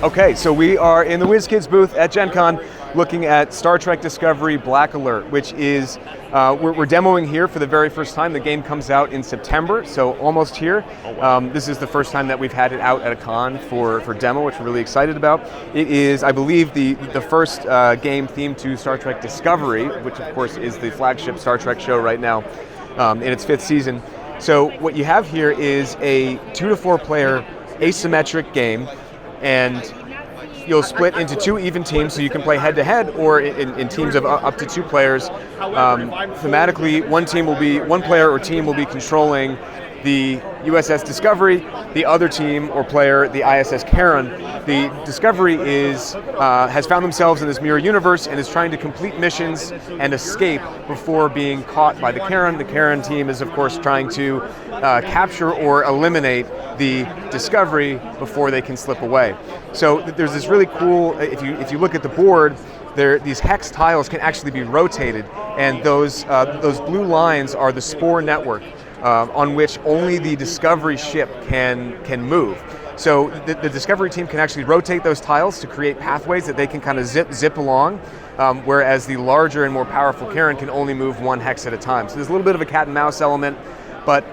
Okay, so we are in the WizKids booth at Gen Con looking at Star Trek Discovery Black Alert, which is, we're demoing here for the very first time. The game comes out in September, so almost here. This is the first time that we've had it out at a con for demo, which we're really excited about. It is, I believe, the first game themed to Star Trek Discovery, which of course is the flagship Star Trek show right now in its 5th season. So what you have here is a 2 to 4 player asymmetric game, and you'll split into 2 even teams, so you can play head-to-head or in teams of up to 2 players. Thematically, one player or team will be controlling the USS Discovery, the other team or player, the ISS Karen. The Discovery has found themselves in this mirror universe and is trying to complete missions and escape before being caught by the Karen. The Karen team is, of course, trying to capture or eliminate the Discovery before they can slip away. So there's this really cool, if you look at the board, these hex tiles can actually be rotated, and those blue lines are the spore network on which only the Discovery ship can move. So the Discovery team can actually rotate those tiles to create pathways that they can kind of zip along, whereas the larger and more powerful Karen can only move 1 hex at a time. So there's a little bit of a cat and mouse element, but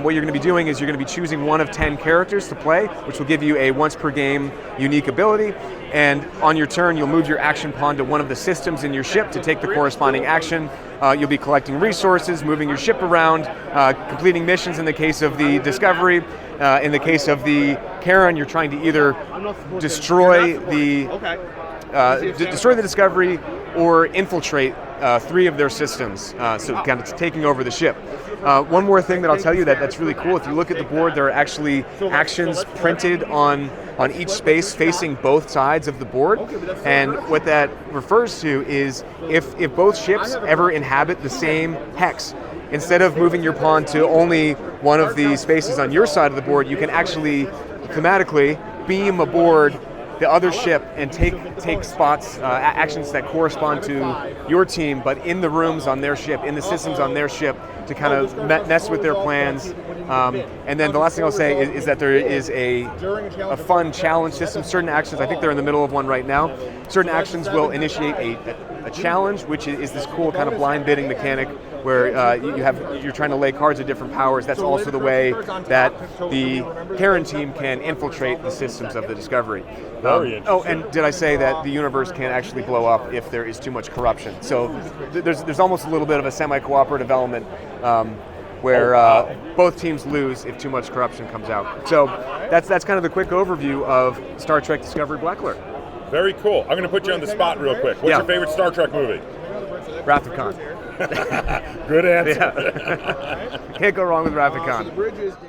what you're going to be doing is you're going to be choosing one of 10 characters to play, which will give you a once per game unique ability. And on your turn, you'll move your action pawn to one of the systems in your ship to take the corresponding action. You'll be collecting resources, moving your ship around, completing missions in the case of the Discovery. In the case of the Karen, you're trying to either destroy the Discovery or infiltrate 3 of their systems, so kind of taking over the ship. One more thing that I'll tell you that's really cool, if you look at the board, there are actually actions printed on each space facing both sides of the board, and what that refers to is if both ships ever inhabit the same hex, instead of moving your pawn to only one of the spaces on your side of the board, you can actually thematically beam aboard the other ship and take spots, actions that correspond to your team, but in the rooms on their ship, in the systems on their ship, to kind of mess with their plans. And then the last thing I'll say is that there is a fun challenge system. Certain actions, I think they're in the middle of one right now, certain actions will initiate a challenge, which is this cool kind of blind bidding mechanic where you're trying to lay cards of different powers. That's also the way that the Karen team can infiltrate the systems of the Discovery. Oh, and did I say that the universe can actually blow up if there is too much corruption? So there's almost a little bit of a semi-cooperative element where both teams lose if too much corruption comes out. So that's kind of the quick overview of Star Trek Discovery Black Alert. Very cool. I'm going to put you on the spot real quick. What's your favorite Star Trek movie? Wrath of Khan. Good answer. Yeah. Can't go wrong with Wrath of Khan.